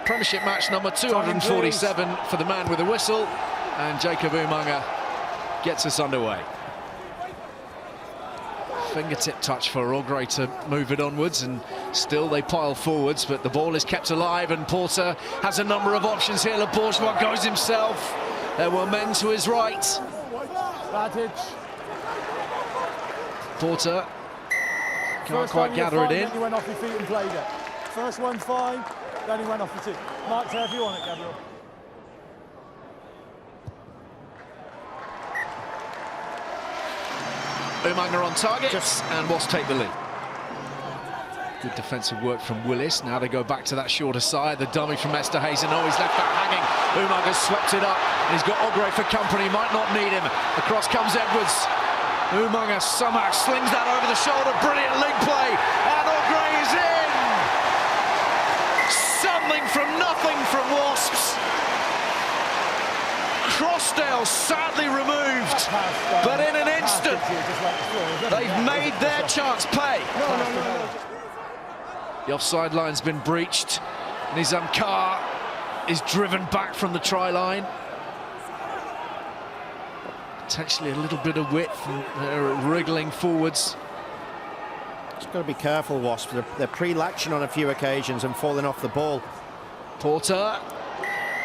Premiership match number 247 for the man with the whistle, and Jacob Umaga gets us underway. Fingertip touch for Ogre to move it onwards, and still they pile forwards, but the ball is kept alive, and Porter has a number of options here. Le Bourgeois goes himself. There were men to his right. Porter can't quite gather it in. Then he went off your feet and played it. First one's fine, then he went off the tee. Mark, tell if you want it, Gabriel. Umaga on target, and Wasps take the lead. Good defensive work from Willis. Now they go back to that shorter side. The dummy from Esterhuizen. Oh, he's left that hanging. Umaga's swept it up. And he's got Ogre for company. Might not need him. Across comes Edwards. Umaga somehow slings that over the shoulder. Brilliant link play. And Ogre is in. Something from nothing from Wasps. Crossdale sadly removed, but in an instant, they've made their chance pay. The offside line's been breached. Nizam Kar is driven back from the try line. Potentially a little bit of width, and they're wriggling forwards. Just got to be careful, Wasps. They're pre-latching on a few occasions and falling off the ball. Porter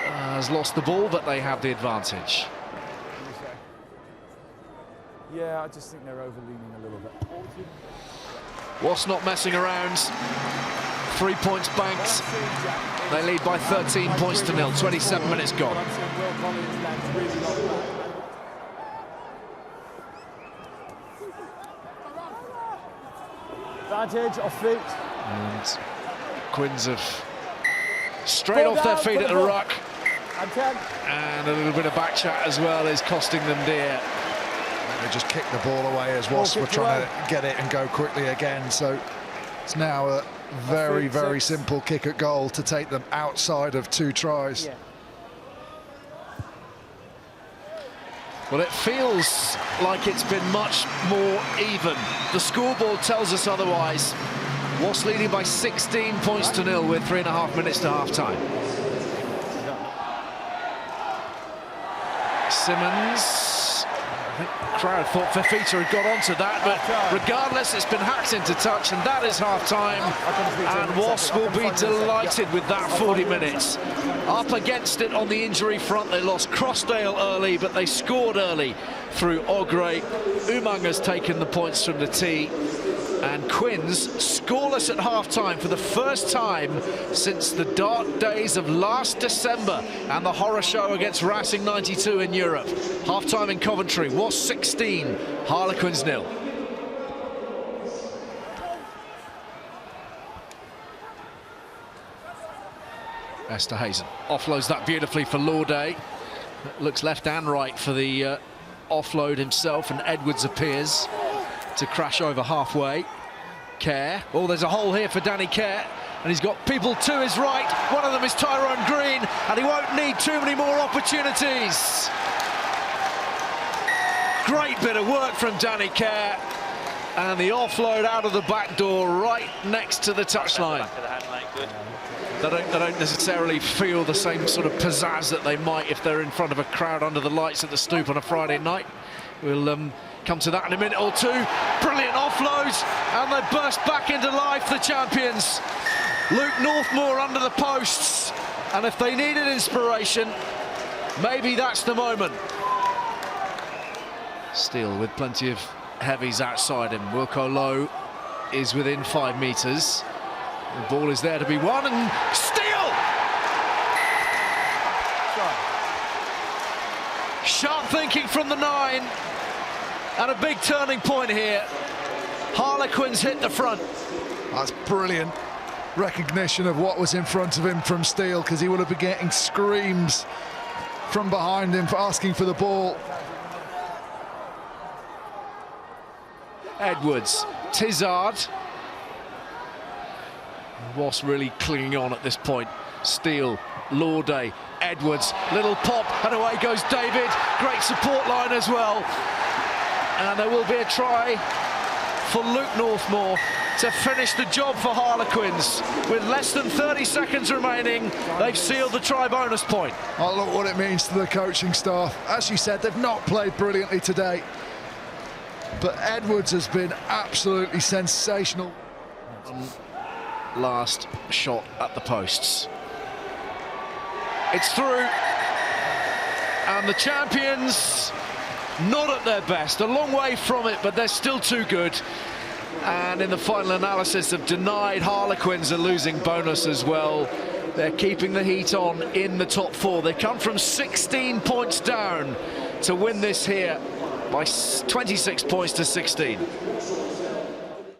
has lost the ball, but they have the advantage. Yeah, I just think they're overleaning a little bit. Wasps not messing around. 3 points banked. They lead by 13 points to nil. 27 minutes gone. Advantage off feet. And Quins have straight off their feet at the ruck. And a little bit of back chat as well is costing them dear. They just kicked the ball away as Wasps were trying to get it and go quickly again. So it's now a very, very simple kick at goal to take them outside of 2 tries. Yeah. Well, it feels like it's been much more even. The scoreboard tells us otherwise. Wasps leading by 16 points to nil with 3.5 minutes to half-time. Simmons, I think the crowd thought Fafita had got onto that, but regardless, it's been hacked into touch, and that is half-time, and Wasps will be delighted with that 40 minutes. Up against it on the injury front, they lost Crossdale early, but they scored early through Ogre. Umaga's taken the points from the tee, and Quins scoreless at half-time for the first time since the dark days of last December and the horror show against Racing 92 in Europe. Half-time in Coventry, Wasps 16, Harlequins 0. Esterhuizen offloads that beautifully for Lauday. Looks left and right for the offload himself, and Edwards appears to crash over halfway. Kerr. Oh, there's a hole here for Danny Kerr, and he's got people to his right. One of them is Tyrone Green, and he won't need too many more opportunities. Great bit of work from Danny Kerr, and the offload out of the back door right next to the touchline. They don't necessarily feel the same sort of pizzazz that they might if they're in front of a crowd under the lights at the Stoop on a Friday night. We'll come to that in a minute or two. Brilliant offloads, and they burst back into life, the champions. Luke Northmore under the posts, and if they needed inspiration, maybe that's the moment. Steele with plenty of heavies outside him. Wilco Lowe is within 5 metres. The ball is there to be won, and Steele! Sharp thinking from the 9, and a big turning point here. Harlequins hit the front. That's brilliant recognition of what was in front of him from Steele, because he would have been getting screams from behind him for asking for the ball. Edwards, Tizard. Wasps really clinging on at this point. Steele, Lauday, Edwards, little pop, and away goes David. Great support line as well. And there will be a try for Luke Northmore to finish the job for Harlequins. With less than 30 seconds remaining, they've sealed the try bonus point. Oh, look what it means to the coaching staff. As you said, they've not played brilliantly today, but Edwards has been absolutely sensational. Last shot at the posts. It's through, and the champions not at their best, a long way from it, but they're still too good. And in the final analysis, have denied Harlequins a losing bonus as well. They're keeping the heat on in the top four. They come from 16 points down to win this here by 26 points to 16.